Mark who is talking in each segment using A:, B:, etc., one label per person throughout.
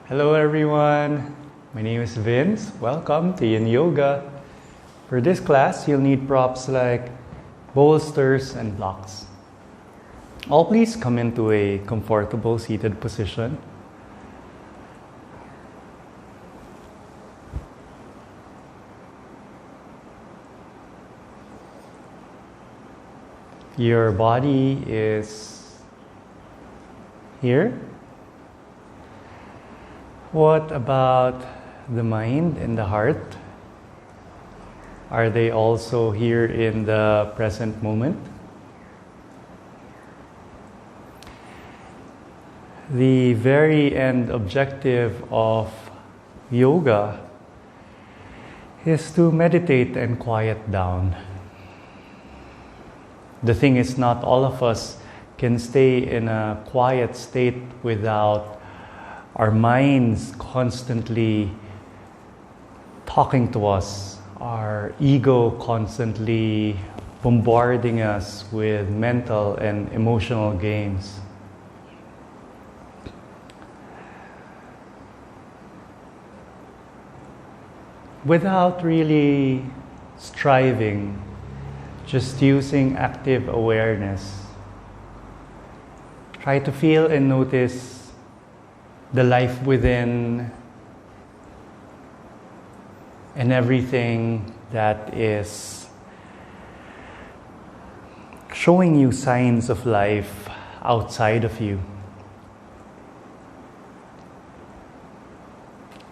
A: Hello everyone, my name is Vince. Welcome to Yin Yoga. For this class, you'll need props like bolsters and blocks. All please come into a comfortable seated position. Your body is here. What about the mind and the heart? Are they also here in the present moment? The very end objective of yoga is to meditate and quiet down. The thing is, not all of us can stay in a quiet state without our minds constantly talking to us, our ego constantly bombarding us with mental and emotional games. Without really striving, just using active awareness, try to feel and notice the life within and everything that is showing you signs of life outside of you.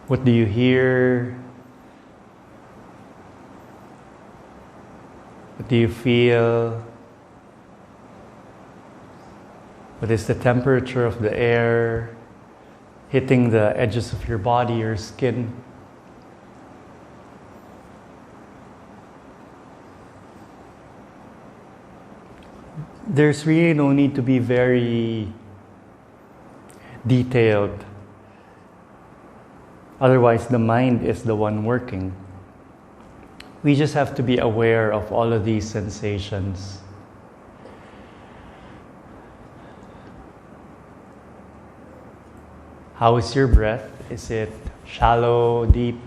A: What do you hear? What do you feel? What is the temperature of the air hitting the edges of your body, your skin? There's really no need to be very detailed. Otherwise, the mind is the one working. We just have to be aware of all of these sensations. How is your breath? Is it shallow, deep?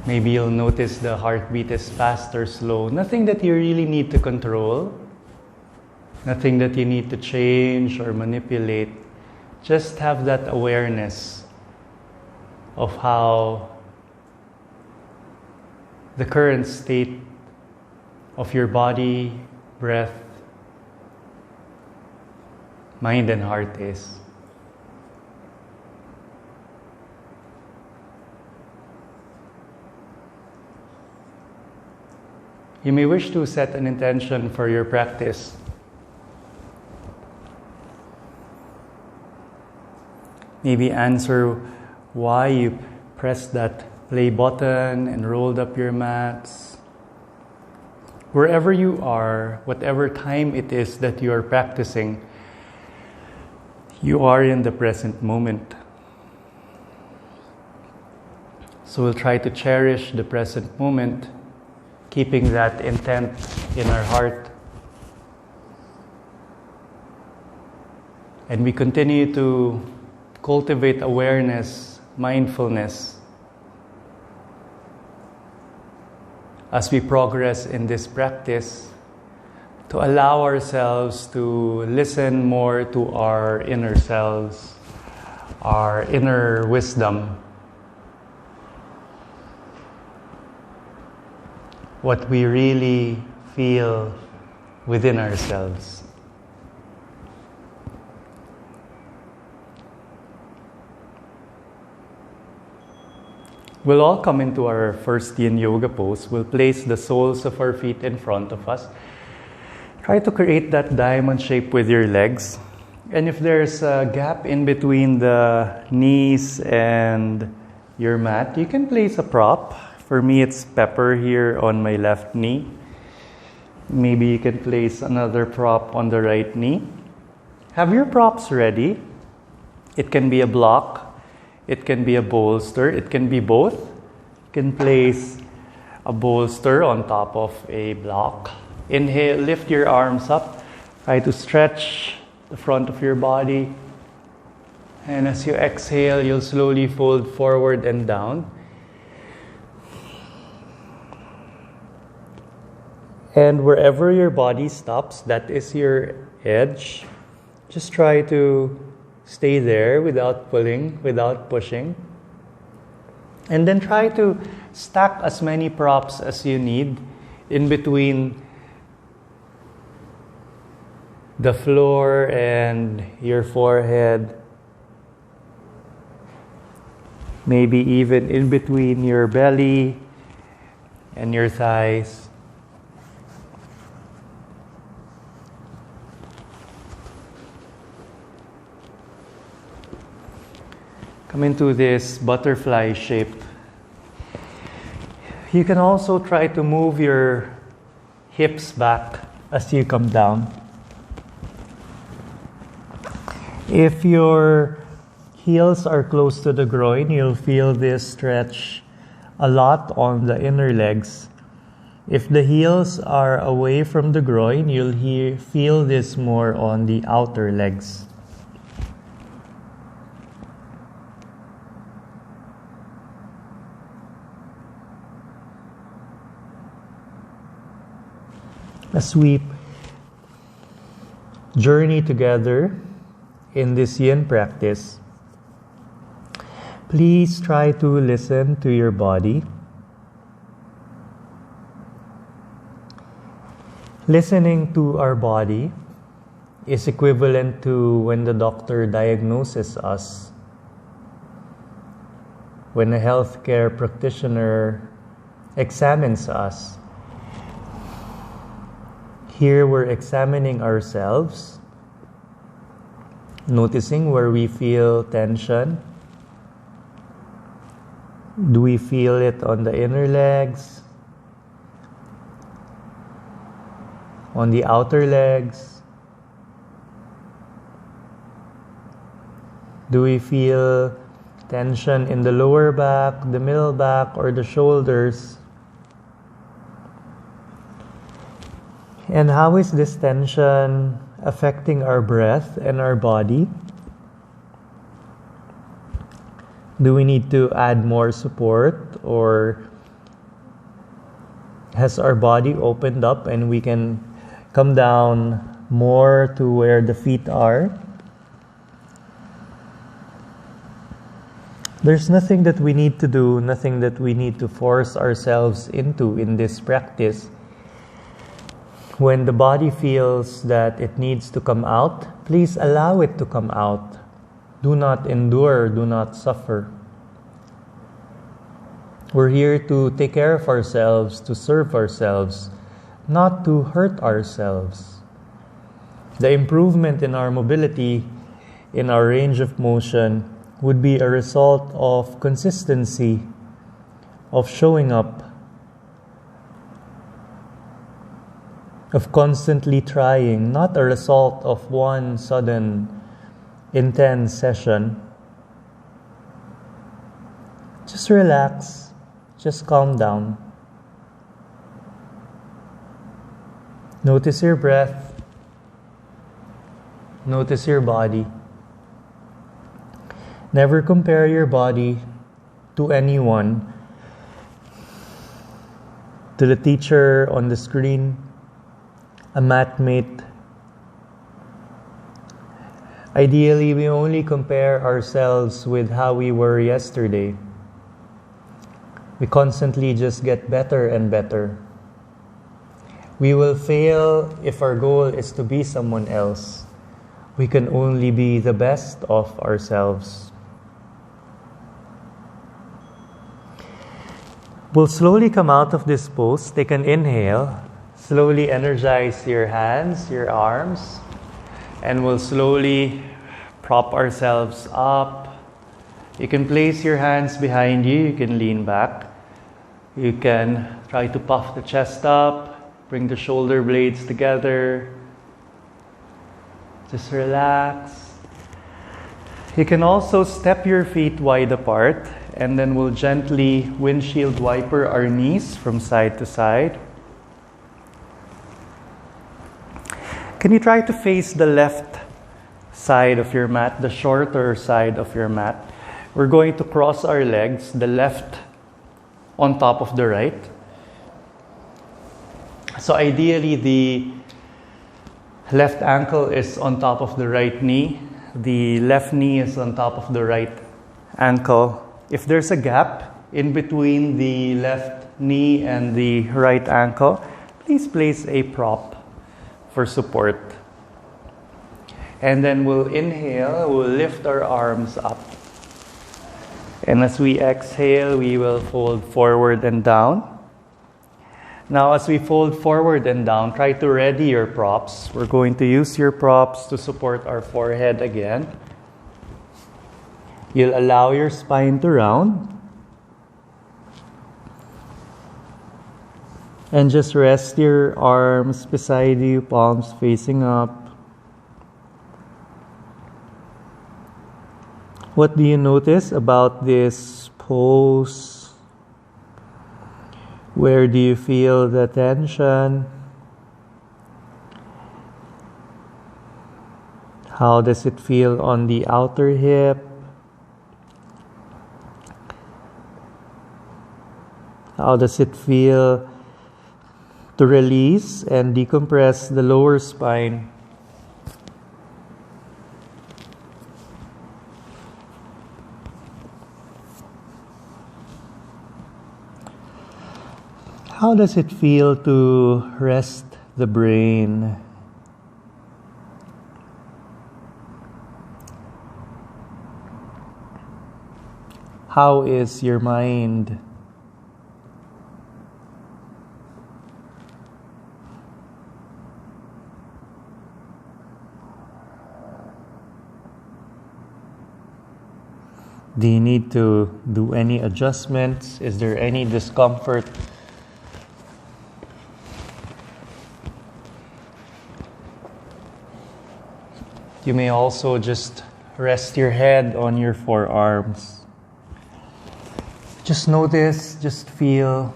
A: Maybe you'll notice the heartbeat is fast or slow. Nothing that you really need to control. Nothing that you need to change or manipulate. Just have that awareness of how the current state of your body, breath, mind and heart is. You may wish to set an intention for your practice. Maybe answer why you pressed that play button and rolled up your mats. Wherever you are, whatever time it is that you are practicing, you are in the present moment. So we'll try to cherish the present moment, keeping that intent in our heart. And we continue to cultivate awareness, mindfulness, as we progress in this practice, to allow ourselves to listen more to our inner selves, our inner wisdom, what we really feel within ourselves. We'll all come into our first Yin Yoga pose. We'll place the soles of our feet in front of us. Try to create that diamond shape with your legs. And if there's a gap in between the knees and your mat, you can place a prop. For me, it's pepper here on my left knee. Maybe you can place another prop on the right knee. Have your props ready. It can be a block. It can be a bolster. It can be both. You can place a bolster on top of a block. Inhale, lift your arms up. Try to stretch the front of your body. And as you exhale, you'll slowly fold forward and down. And wherever your body stops, that is your edge. Just try to stay there without pulling, without pushing. And then try to stack as many props as you need in between the floor and your forehead. Maybe even in between your belly and your thighs. Come into this butterfly shape. You can also try to move your hips back as you come down. If your heels are close to the groin, you'll feel this stretch a lot on the inner legs. If the heels are away from the groin, you'll feel this more on the outer legs. As we journey together in this yin practice, please try to listen to your body. Listening to our body is equivalent to when the doctor diagnoses us, when a healthcare practitioner examines us. Here we're examining ourselves, noticing where we feel tension. Do we feel it on the inner legs? On the outer legs? Do we feel tension in the lower back, the middle back, or the shoulders? And how is this tension affecting our breath and our body? Do we need to add more support, or has our body opened up and we can come down more to where the feet are? There's nothing that we need to do, nothing that we need to force ourselves into in this practice. When the body feels that it needs to come out, please allow it to come out. Do not endure, do not suffer. We're here to take care of ourselves, to serve ourselves, not to hurt ourselves. The improvement in our mobility, in our range of motion, would be a result of consistency, of showing up, of constantly trying, not a result of one sudden intense session. Just relax, just calm down. Notice your breath, notice your body. Never compare your body to anyone, to the teacher on the screen, a mat mate. Ideally, we only compare ourselves with how we were yesterday. We constantly just get better and better. We will fail if our goal is to be someone else. We can only be the best of ourselves. We'll slowly come out of this pose. Take an inhale. Slowly energize your hands, your arms, and we'll slowly prop ourselves up. You can place your hands behind you, you can lean back. You can try to puff the chest up, bring the shoulder blades together. Just relax. You can also step your feet wide apart, and then we'll gently windshield wiper our knees from side to side. Can you try to face the left side of your mat, the shorter side of your mat. We're going to cross our legs, the left on top of the right. So ideally, the left ankle is on top of the right knee. The left knee is on top of the right ankle. If there's a gap in between the left knee and the right ankle, please place a prop for support. And then we'll inhale, we'll lift our arms up. And as we exhale, we will fold forward and down. Now, as we fold forward and down, try to ready your props. We're going to use your props to support our forehead again. You'll allow your spine to round. And just rest your arms beside you, palms facing up. What do you notice about this pose? Where do you feel the tension? How does it feel on the outer hip? How does it feel to release and decompress the lower spine? How does it feel to rest the brain? How is your mind? Do you need to do any adjustments? Is there any discomfort? You may also just rest your head on your forearms. Just notice, just feel.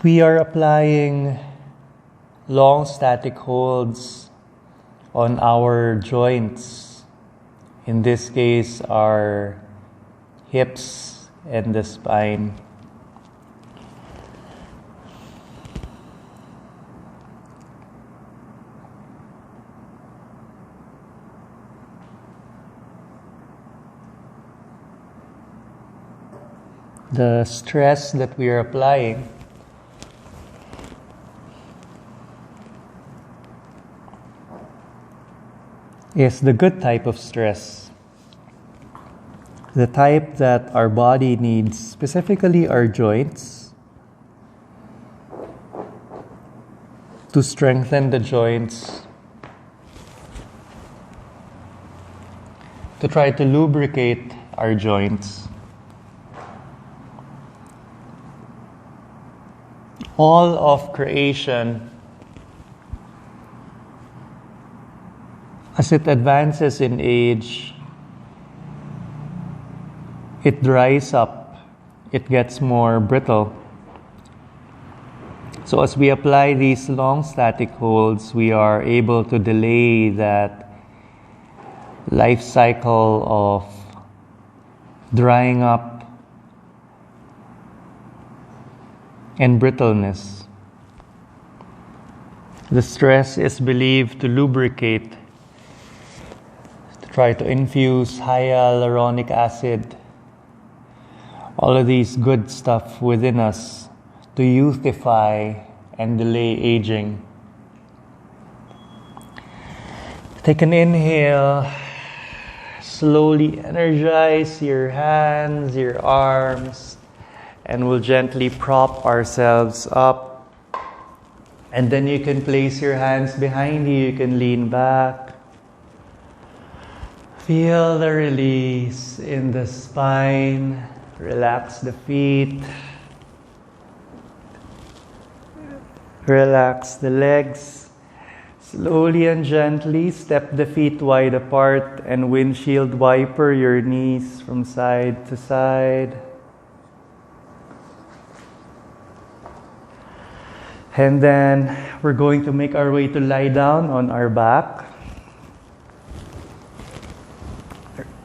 A: We are applying long static holds on our joints. In this case, our hips and the spine. The stress that we are applying is the good type of stress. The type that our body needs, specifically our joints, to strengthen the joints, to try to lubricate our joints. All of creation, as it advances in age, it dries up, it gets more brittle. So as we apply these long static holds, we are able to delay that life cycle of drying up and brittleness. The stress is believed to lubricate, to try to infuse hyaluronic acid, all of these good stuff within us to youthify and delay aging. Take an inhale, slowly energize your hands, your arms, and we'll gently prop ourselves up. And then you can place your hands behind you. You can lean back. Feel the release in the spine. Relax the feet. Relax the legs. Slowly and gently step the feet wide apart and windshield wiper your knees from side to side. And then we're going to make our way to lie down on our back.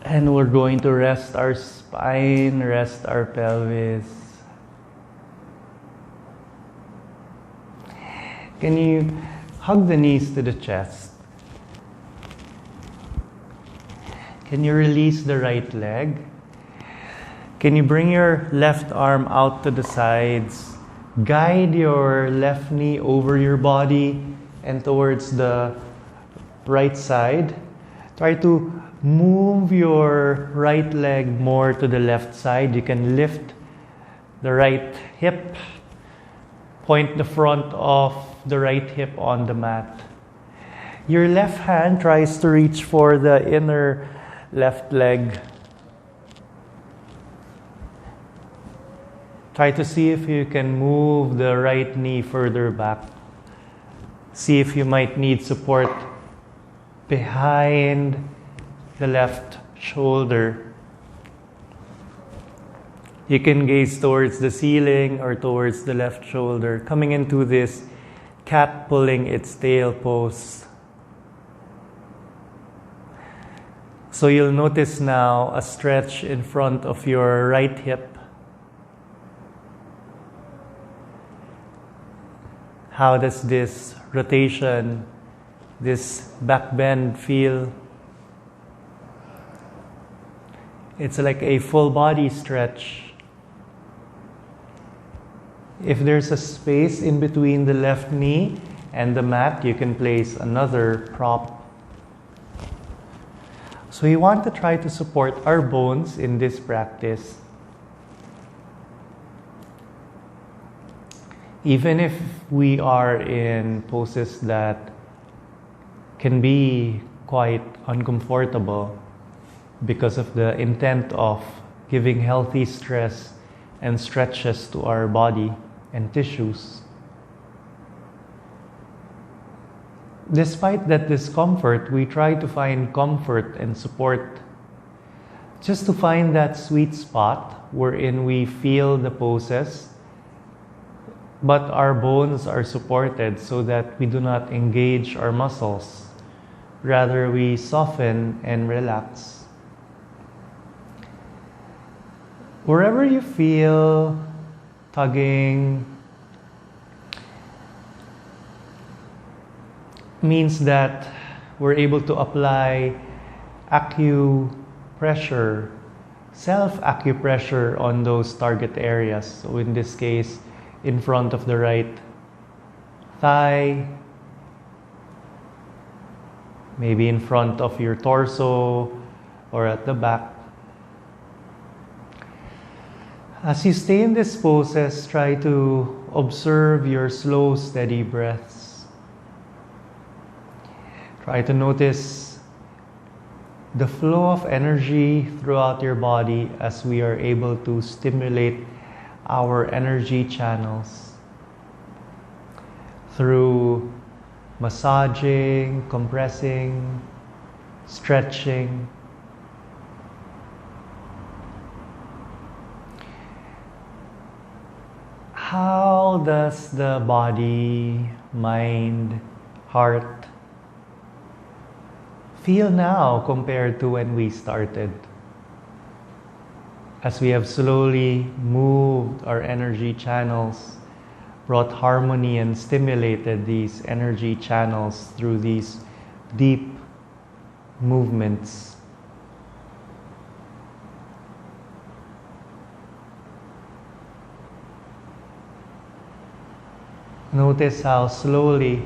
A: And we're going to rest our spine, rest our pelvis. Can you hug the knees to the chest? Can you release the right leg? Can you bring your left arm out to the sides? Guide your left knee over your body and towards the right side. Try to move your right leg more to the left side. You can lift the right hip. Point the front of the right hip on the mat. Your left hand tries to reach for the inner left leg. Try to see if you can move the right knee further back. See if you might need support behind the left shoulder. You can gaze towards the ceiling or towards the left shoulder, coming into this cat pulling its tail pose. So you'll notice now a stretch in front of your right hip. How does this rotation, this back bend feel? It's like a full body stretch. If there's a space in between the left knee and the mat, you can place another prop. So we want to try to support our bones in this practice. Even if we are in poses that can be quite uncomfortable because of the intent of giving healthy stress and stretches to our body and tissues. Despite that discomfort, we try to find comfort and support, just to find that sweet spot wherein we feel the poses, but our bones are supported so that we do not engage our muscles. Rather, we soften and relax. Wherever you feel tugging, means that we're able to apply acupressure, self-acupressure on those target areas. So in this case, in front of the right thigh, maybe in front of your torso or at the back. As you stay in these poses, try to observe your slow, steady breaths. Try to notice the flow of energy throughout your body as we are able to stimulate our energy channels through massaging, compressing, stretching. How does the body, mind, heart feel now compared to when we started? As we have slowly moved our energy channels, brought harmony and stimulated these energy channels through these deep movements. Notice how slowly,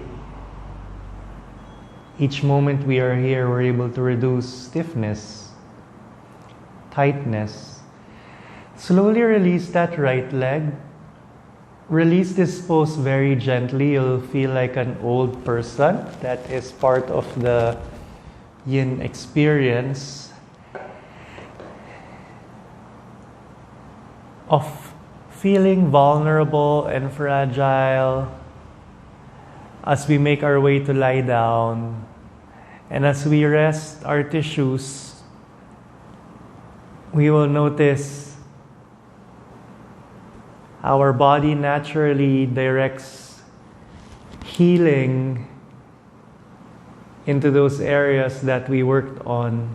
A: each moment we are here, we're able to reduce stiffness, tightness. Slowly release that right leg. Release this pose very gently. You'll feel like an old person. That is part of the yin experience of feeling vulnerable and fragile as we make our way to lie down. And as we rest our tissues, we will notice our body naturally directs healing into those areas that we worked on.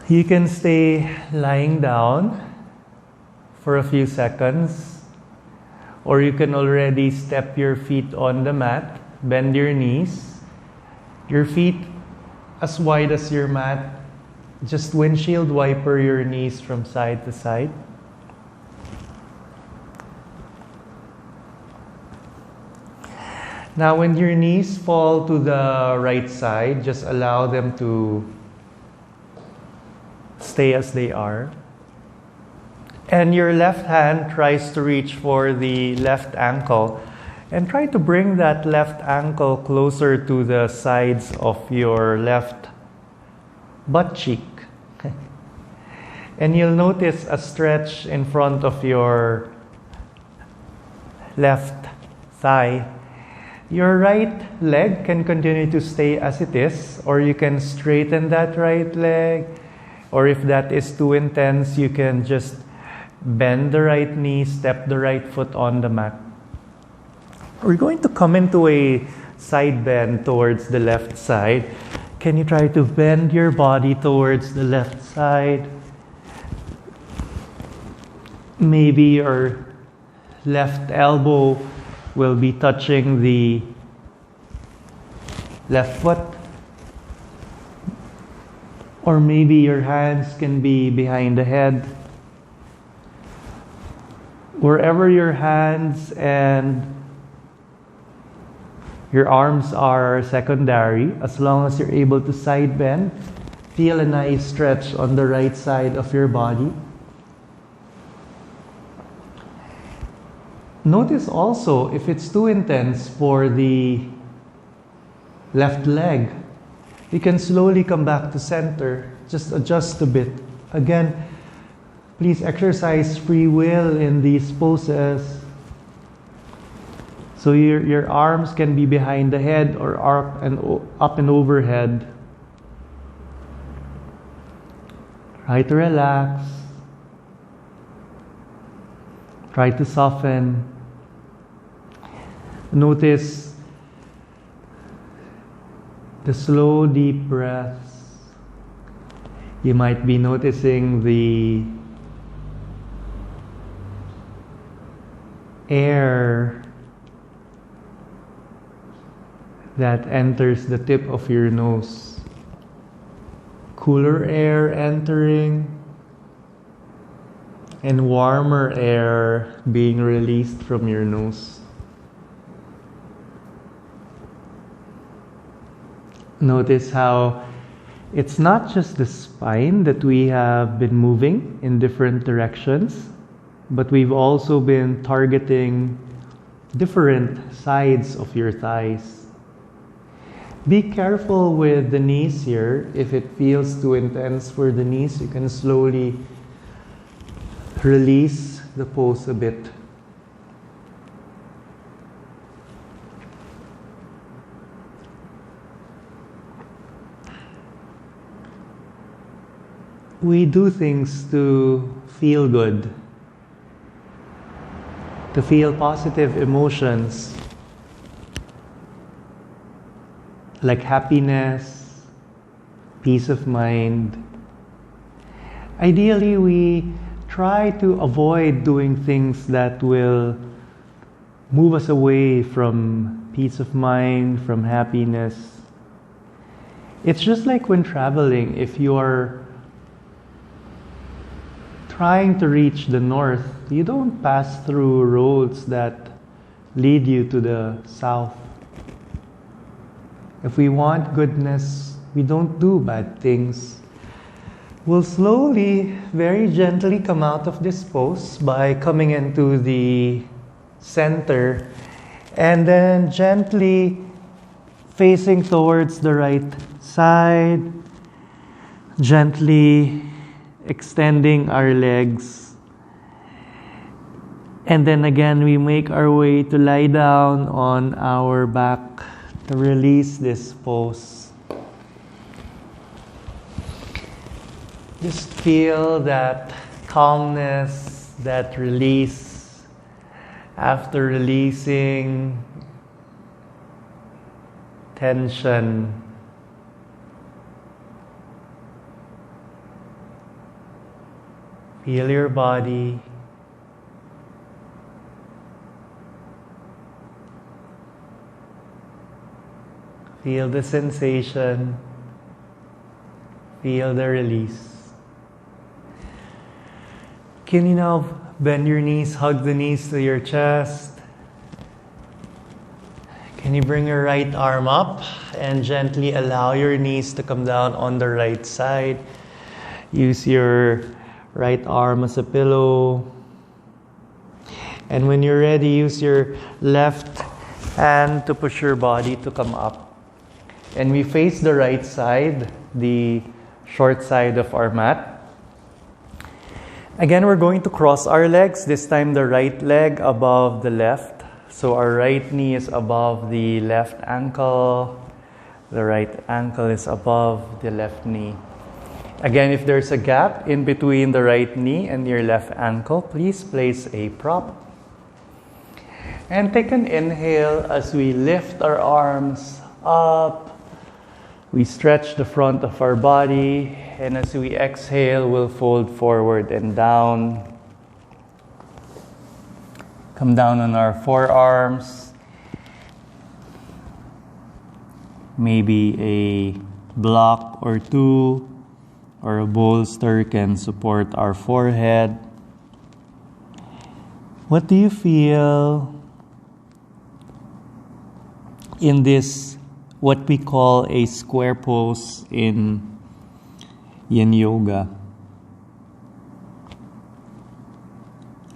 A: You can stay lying down for a few seconds, or you can already step your feet on the mat, bend your knees, your feet as wide as your mat, just windshield wiper your knees from side to side. Now when your knees fall to the right side, just allow them to stay as they are. And your left hand tries to reach for the left ankle. And try to bring that left ankle closer to the sides of your left butt cheek. And you'll notice a stretch in front of your left thigh. Your right leg can continue to stay as it is, or you can straighten that right leg, or if that is too intense, you can just bend the right knee, step the right foot on the mat. We're going to come into a side bend towards the left side. Can you try to bend your body towards the left side? Maybe your left elbow will be touching the left foot. Or maybe your hands can be behind the head. Wherever your hands and your arms are secondary, as long as you're able to side bend, feel a nice stretch on the right side of your body. Notice also if it's too intense for the left leg, you can slowly come back to center, just adjust a bit. Again, please exercise free will in these poses. So your arms can be behind the head or up and overhead. Try to relax. Try to soften. Notice the slow, deep breaths. You might be noticing the air that enters the tip of your nose. Cooler air entering and warmer air being released from your nose. Notice how it's not just the spine that we have been moving in different directions, but we've also been targeting different sides of your thighs. Be careful with the knees here. If it feels too intense for the knees, you can slowly release the pose a bit. We do things to feel good, to feel positive emotions like happiness, peace of mind. Ideally, we try to avoid doing things that will move us away from peace of mind, from happiness. It's just like when traveling. If you are trying to reach the north, you don't pass through roads that lead you to the south. If we want goodness, we don't do bad things. We'll slowly, very gently come out of this pose by coming into the center and then gently facing towards the right side, gently extending our legs. And then again, we make our way to lie down on our back to release this pose. Just feel that calmness, that release After releasing tension, feel your body. Feel the sensation. Feel the release. Can you now bend your knees, hug the knees to your chest? Can you bring your right arm up and gently allow your knees to come down on the right side? Use your right arm as a pillow. And when you're ready, use your left hand to push your body to come up. And we face the right side, the short side of our mat. Again, we're going to cross our legs. This time the right leg above the left. So our right knee is above the left ankle. The right ankle is above the left knee. Again, if there's a gap in between the right knee and your left ankle, please place a prop. And take an inhale as we lift our arms up. We stretch the front of our body, and as we exhale, we'll fold forward and down. Come down on our forearms. Maybe a block or two or a bolster can support our forehead. What do you feel in this, what we call a square pose in Yin Yoga?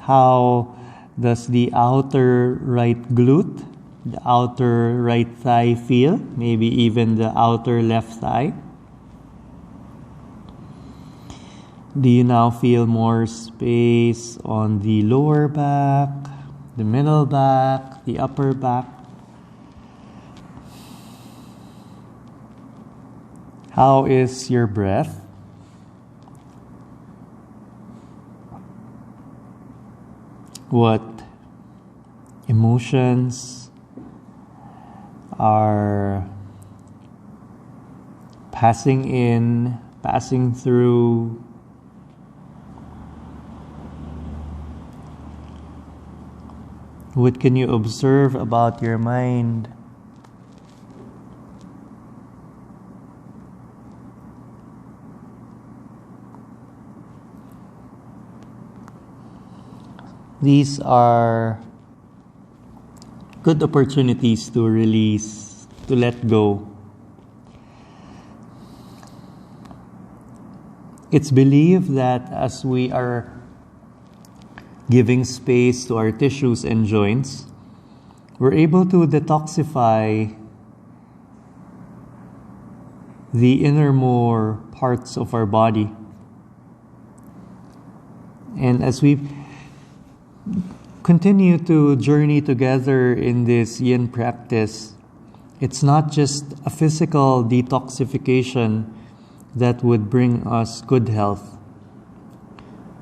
A: How does the outer right glute, the outer right thigh feel? Maybe even the outer left thigh. Do you now feel more space on the lower back, the middle back, the upper back? How is your breath? What emotions are passing in, passing through? What can you observe about your mind? These are good opportunities to release, to let go. It's believed that as we are giving space to our tissues and joints, we're able to detoxify the innermost parts of our body. And as we continue to journey together in this yin practice, it's not just a physical detoxification that would bring us good health,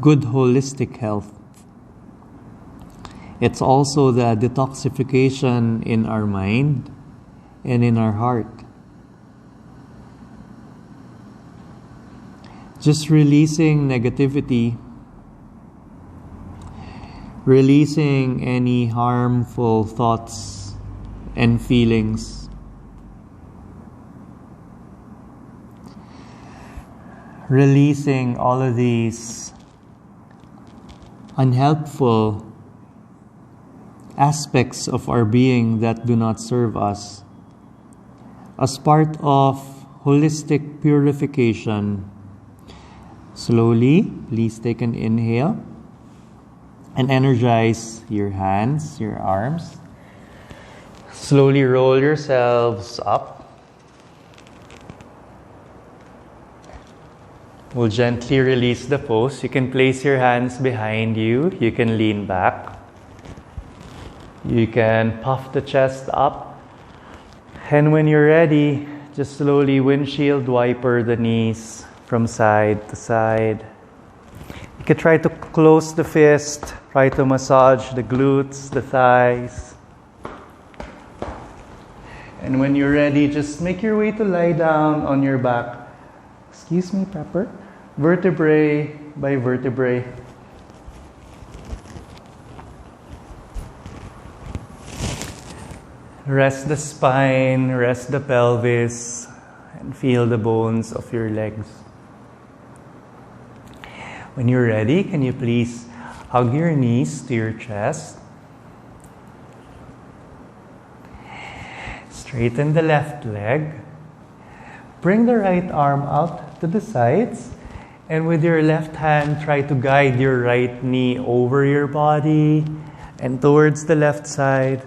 A: good holistic health. It's also the detoxification in our mind and in our heart. Just releasing negativity, releasing any harmful thoughts and feelings, releasing all of these unhelpful aspects of our being that do not serve us, as part of holistic purification. Slowly, please take an inhale and energize your hands, your arms. Slowly roll yourselves up. We'll gently release the pose. You can place your hands behind you. You can lean back. You can puff the chest up. And when you're ready, just slowly windshield wiper the knees from side to side. You You can try to close the fist, try to massage the glutes, the thighs. And when you're ready, just make your way to lie down on your back. Excuse me, Pepper. Vertebrae by vertebrae. Rest the spine, rest the pelvis, and feel the bones of your legs. When you're ready, can you please hug your knees to your chest? Straighten the left leg. Bring the right arm out to the sides. And with your left hand, try to guide your right knee over your body and towards the left side.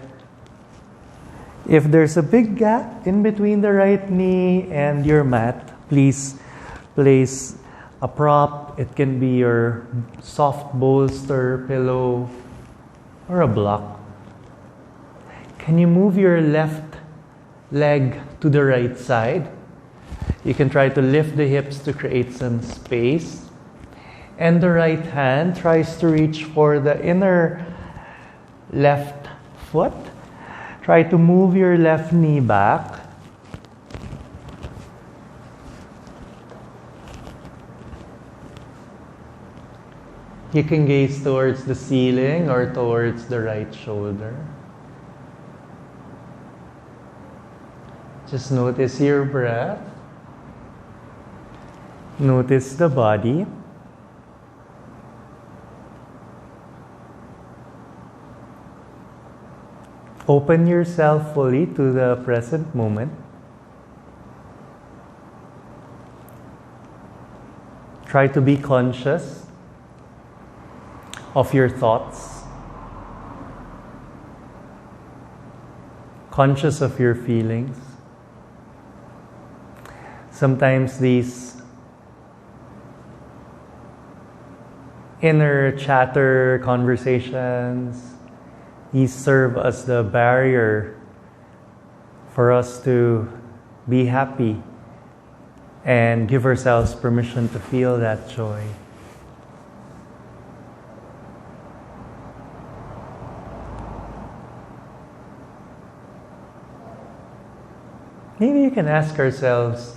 A: If there's a big gap in between the right knee and your mat, please place a prop. It can be your soft bolster, pillow, or a block. Can you move your left leg to the right side? You can try to lift the hips to create some space. And the right hand tries to reach for the inner left foot. Try to move your left knee back. You can gaze towards the ceiling or towards the right shoulder. Just notice your breath. Notice the body. Open yourself fully to the present moment. Try to be conscious of your thoughts, conscious of your feelings. Sometimes these inner chatter conversations, these serve as the barrier for us to be happy and give ourselves permission to feel that joy. Maybe you can ask ourselves,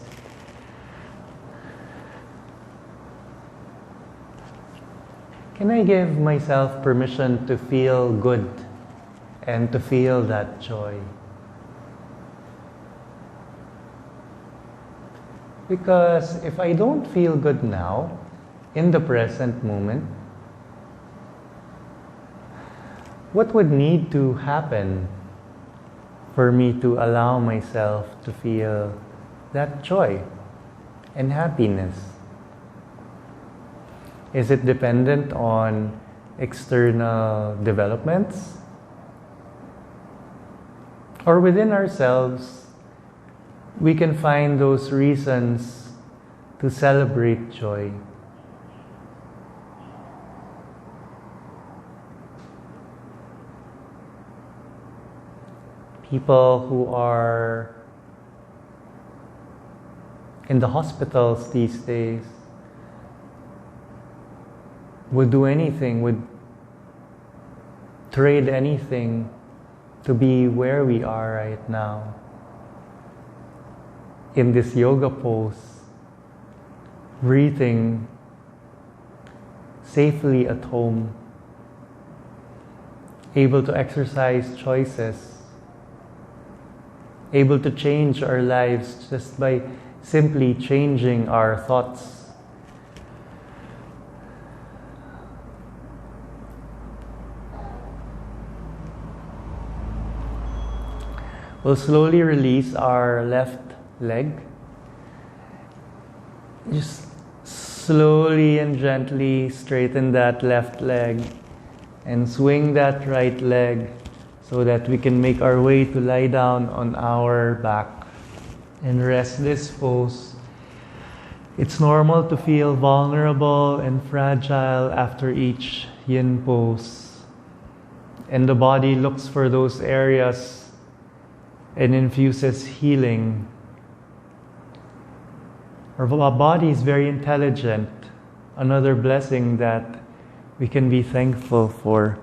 A: can I give myself permission to feel good and to feel that joy? Because if I don't feel good now, in the present moment, what would need to happen for me to allow myself to feel that joy and happiness? Is it dependent on external developments? Or within ourselves, we can find those reasons to celebrate joy. People who are in the hospitals these days would do anything, would trade anything to be where we are right now. In this yoga pose, breathing safely at home, able to exercise choices, able to change our lives just by simply changing our thoughts. We'll slowly release our left leg. Just slowly and gently straighten that left leg and swing that right leg so that we can make our way to lie down on our back and rest this pose. It's normal to feel vulnerable and fragile after each yin pose. And the body looks for those areas and infuses healing. Our body is very intelligent. another blessing that we can be thankful for.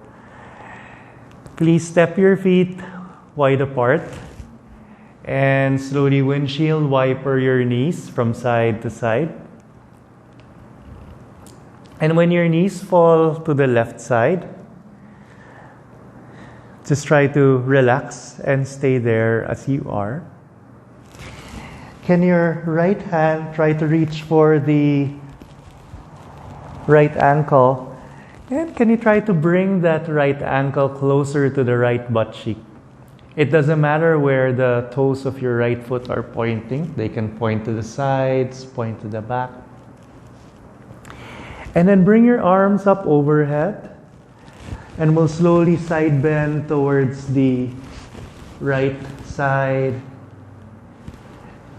A: Please step your feet wide apart and slowly windshield wiper your knees from side to side. And when your knees fall to the left side, just try to relax and stay there as you are. Can your right hand try to reach for the right ankle? And can you try to bring that right ankle closer to the right butt cheek? It doesn't matter where the toes of your right foot are pointing. They can point to the sides, point to the back. And then bring your arms up overhead. And we'll slowly side bend towards the right side.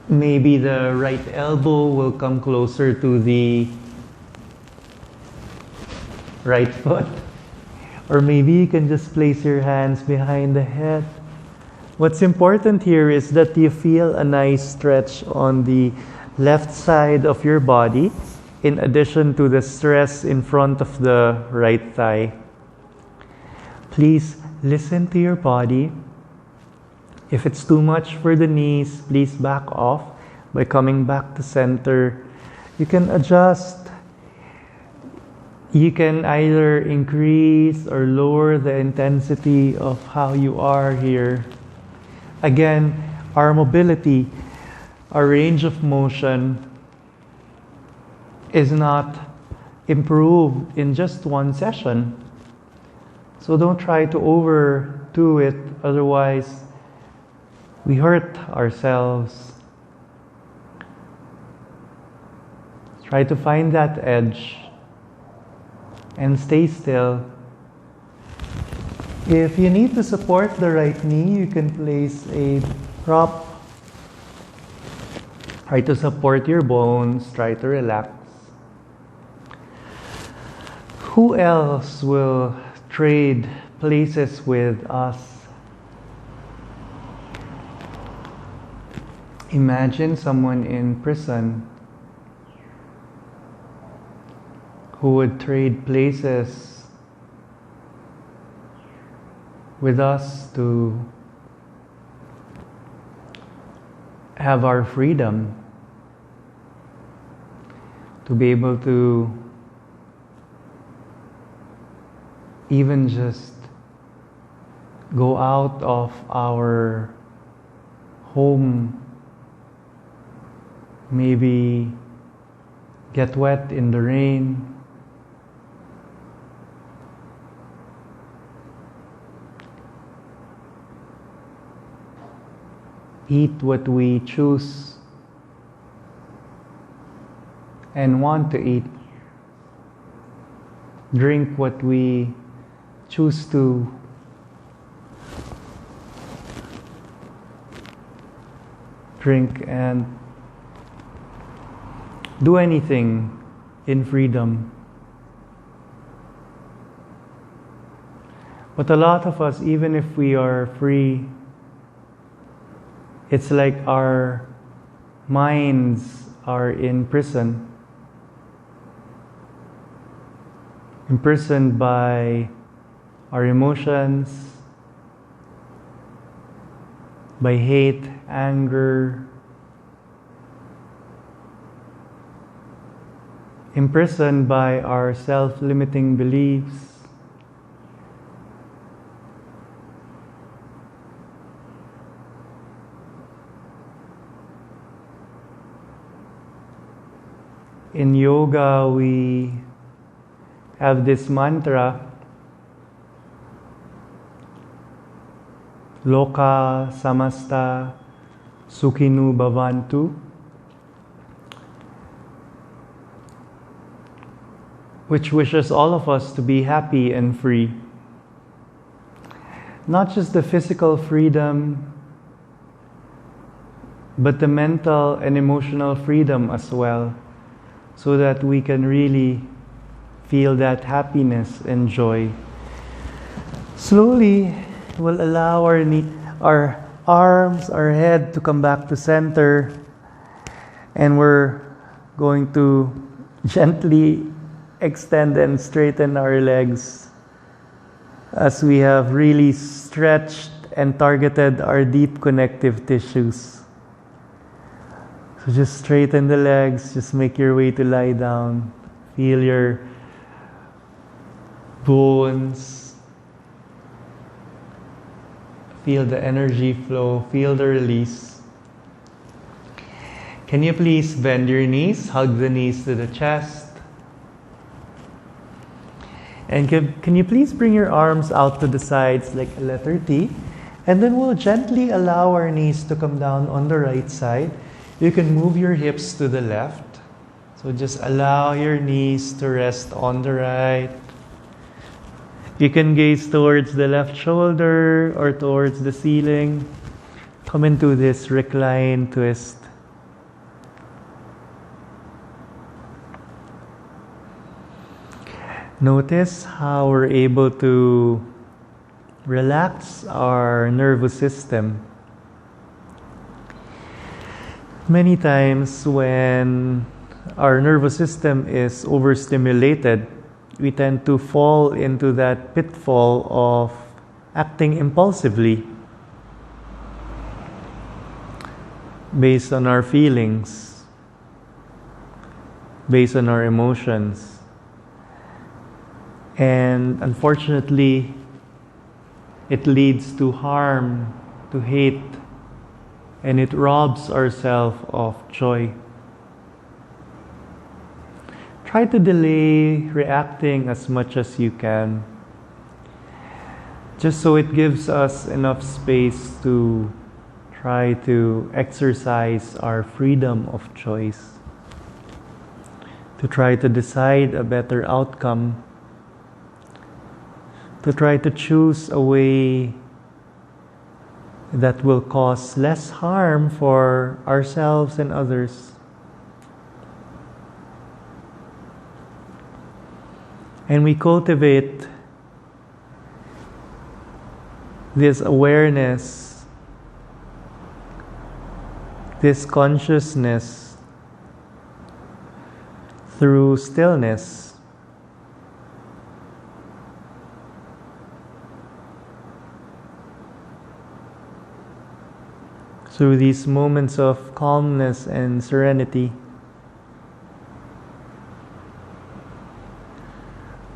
A: Maybe the right elbow will come closer to the right foot. Or maybe you can just place your hands behind the head. What's important here is that you feel a nice stretch on the left side of your body, in addition to the stress in front of the right thigh. Please listen to your body. If it's too much for the knees, please back off by coming back to center. You can adjust. You can either increase or lower the intensity of how you are here. Again, our mobility, our range of motion is not improved in just one session. So don't try to overdo it, otherwise we hurt ourselves. Try to find that edge and stay still. If you need to support the right knee, you can place a prop. Try to support your bones, try to relax. Who else will trade places with us? Imagine someone in prison who would trade places with us to have our freedom, to be able to even just go out of our home, maybe get wet in the rain, eat what we choose and want to eat, drink what we choose to drink, and do anything in freedom. But a lot of us, even if we are free, it's like our minds are in prison, imprisoned by our emotions, by hate, anger, imprisoned by our self-limiting beliefs. In yoga, we have this mantra, Loka samasta sukhinu bhavantu, which wishes all of us to be happy and free. Not just the physical freedom, but the mental and emotional freedom as well, so that we can really feel that happiness and joy. Slowly, we'll allow our arms, our head to come back to center, and we're going to gently extend and straighten our legs as we have really stretched and targeted our deep connective tissues. So just straighten the legs, just make your way to lie down. Feel your bones. Feel the energy flow, feel the release. Can you please bend your knees, hug the knees to the chest? And can you please bring your arms out to the sides like a letter T? And then we'll gently allow our knees to come down on the right side. You can move your hips to the left. So just allow your knees to rest on the right. You can gaze towards the left shoulder or towards the ceiling. Come into this recline twist. Notice how we're able to relax our nervous system. Many times when our nervous system is overstimulated, we tend to fall into that pitfall of acting impulsively based on our feelings, based on our emotions. And unfortunately, it leads to harm, to hate, and it robs ourselves of joy. Try to delay reacting as much as you can, just so it gives us enough space to try to exercise our freedom of choice, to try to decide a better outcome, to try to choose a way that will cause less harm for ourselves and others. And we cultivate this awareness, this consciousness through stillness. Through these moments of calmness and serenity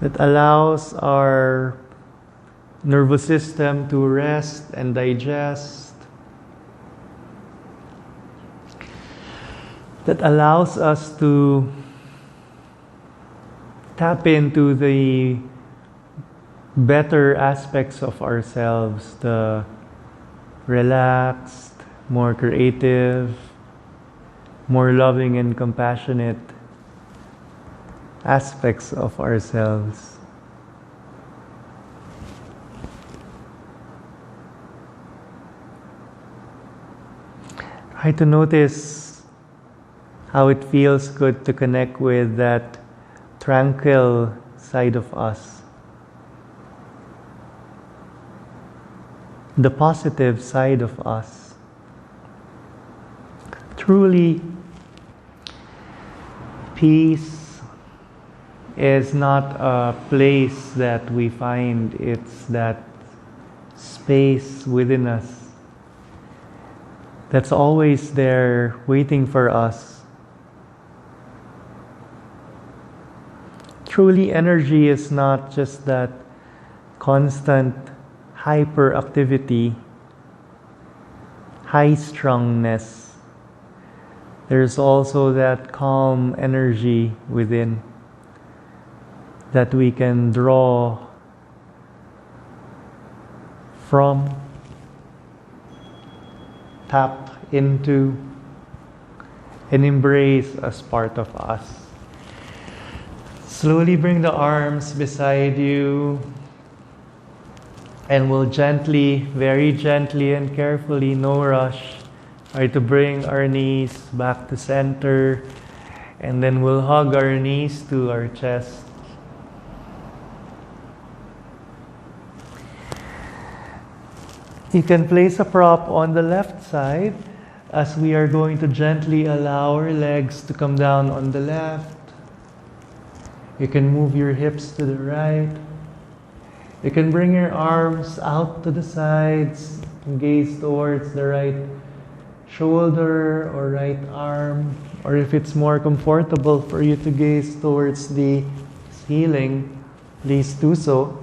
A: that allows our nervous system to rest and digest, that allows us to tap into the better aspects of ourselves, the relaxed, more creative, more loving and compassionate aspects of ourselves. Try to notice how it feels good to connect with that tranquil side of us, the positive side of us. Truly, peace is not a place that we find, it's that space within us that's always there waiting for us. Truly, energy is not just that constant hyperactivity, high-strungness. There's also that calm energy within that we can draw from, tap into, and embrace as part of us. Slowly bring the arms beside you, and we'll gently, very gently and carefully, no rush, try to bring our knees back to center, and then we'll hug our knees to our chest. You can place a prop on the left side as we are going to gently allow our legs to come down on the left. You can move your hips to the right. You can bring your arms out to the sides, gaze towards the right shoulder or right arm, or if it's more comfortable for you to gaze towards the ceiling, please do so.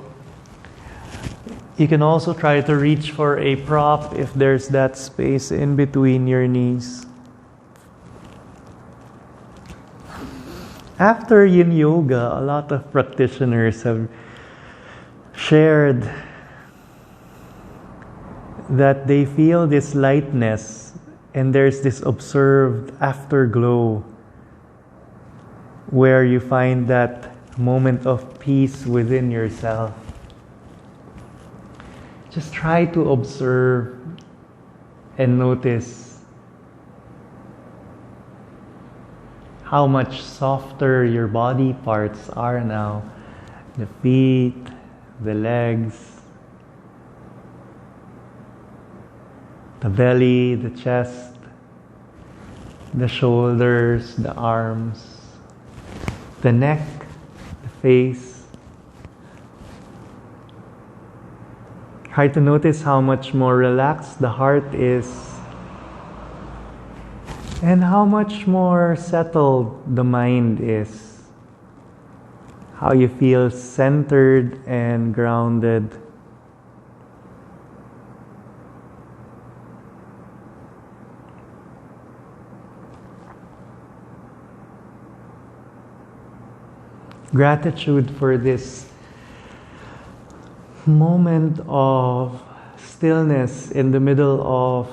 A: You can also try to reach for a prop if there's that space in between your knees. After Yin Yoga, a lot of practitioners have shared that they feel this lightness and there's this observed afterglow where you find that moment of peace within yourself. Just try to observe and notice how much softer your body parts are now. The feet, the legs, the belly, the chest, the shoulders, the arms, the neck, the face. Try to notice how much more relaxed the heart is and how much more settled the mind is. How you feel centered and grounded. Gratitude for this moment of stillness in the middle of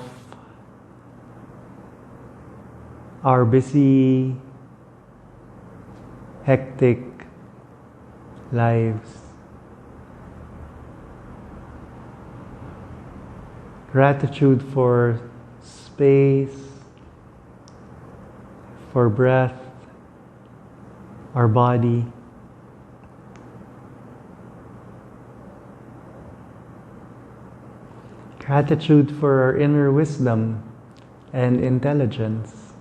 A: our busy, hectic lives. Gratitude for space, for breath, our body. Gratitude for our inner wisdom and intelligence.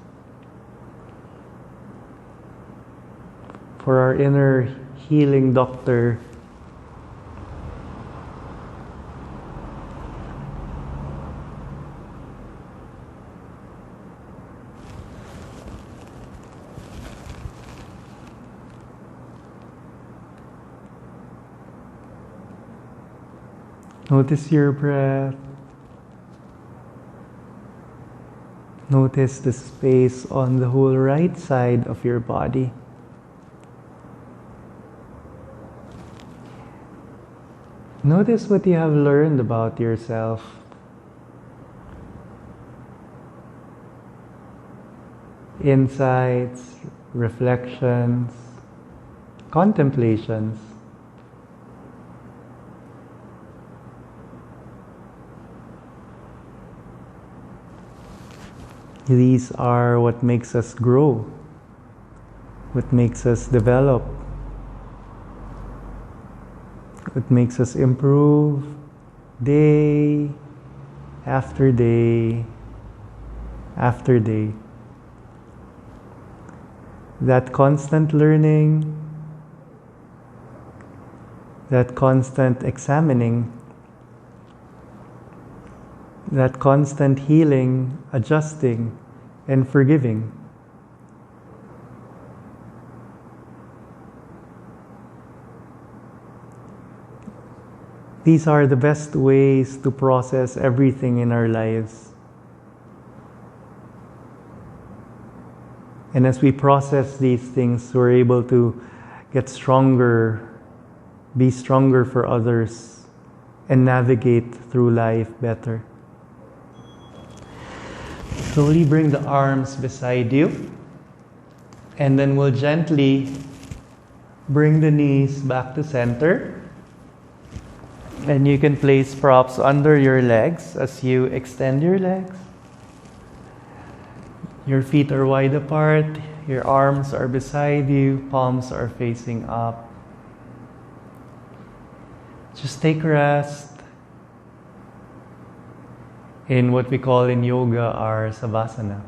A: For our inner healing doctor. Notice your breath. Notice the space on the whole right side of your body. Notice what you have learned about yourself. Insights, reflections, contemplations. These are what makes us grow, what makes us develop, what makes us improve day after day after day. That constant learning, that constant examining, that constant healing, adjusting, and forgiving. These are the best ways to process everything in our lives. And as we process these things, we're able to get stronger, be stronger for others, and navigate through life better. Slowly bring the arms beside you, and then we'll gently bring the knees back to center. And you can place props under your legs as you extend your legs. Your feet are wide apart, your arms are beside you, palms are facing up. Just take rest in what we call in yoga our savasana.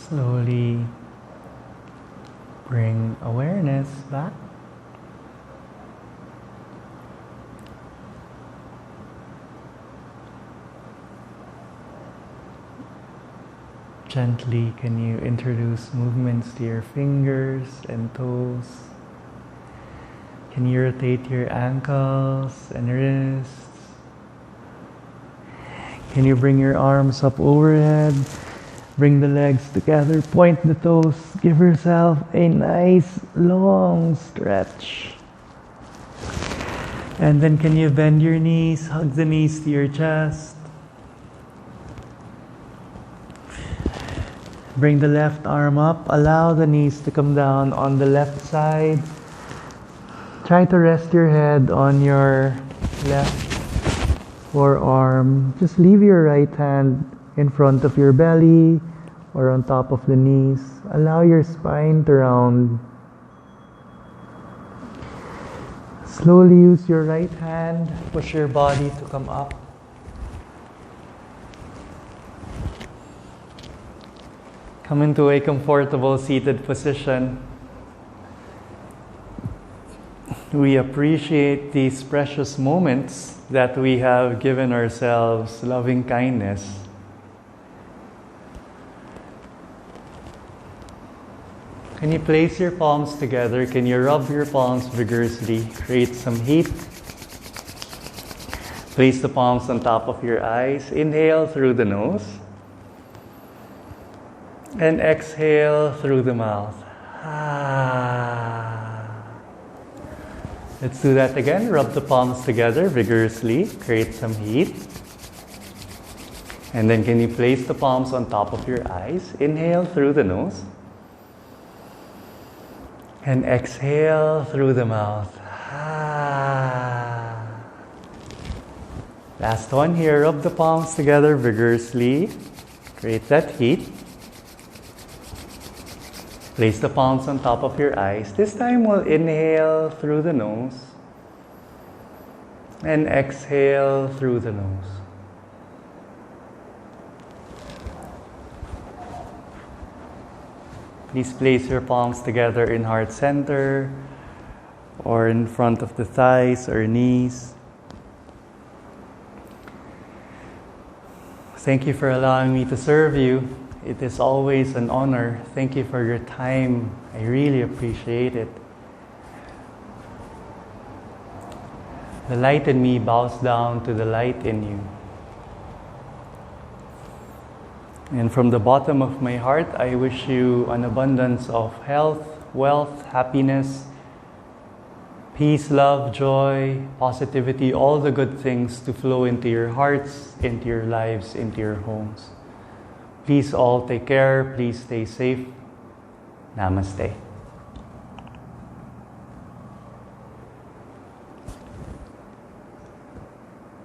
A: Slowly bring awareness back. Gently, can you introduce movements to your fingers and toes? Can you rotate your ankles and wrists? Can you bring your arms up overhead? Bring the legs together, point the toes, give yourself a nice long stretch. And then can you bend your knees, hug the knees to your chest. Bring the left arm up, allow the knees to come down on the left side. Try to rest your head on your left forearm. Just leave your right hand in front of your belly or on top of the knees. Allow your spine to round. Slowly use your right hand, push your body to come up. Come into a comfortable seated position. We appreciate these precious moments that we have given ourselves loving kindness. Can you place your palms together? Can you rub your palms vigorously? Create some heat. Place the palms on top of your eyes. Inhale through the nose. And exhale through the mouth. Let's do that again. Rub the palms together vigorously. Create some heat. And then can you place the palms on top of your eyes? Inhale through the nose. And exhale through the mouth. Last one here. Rub the palms together vigorously. Create that heat. Place the palms on top of your eyes. This time we'll inhale through the nose and exhale through the nose. Please place your palms together in heart center or in front of the thighs or knees. Thank you for allowing me to serve you. It is always an honor. Thank you for your time. I really appreciate it. The light in me bows down to the light in you. And from the bottom of my heart, I wish you an abundance of health, wealth, happiness, peace, love, joy, positivity, all the good things to flow into your hearts, into your lives, into your homes. Please all take care. Please stay safe. Namaste.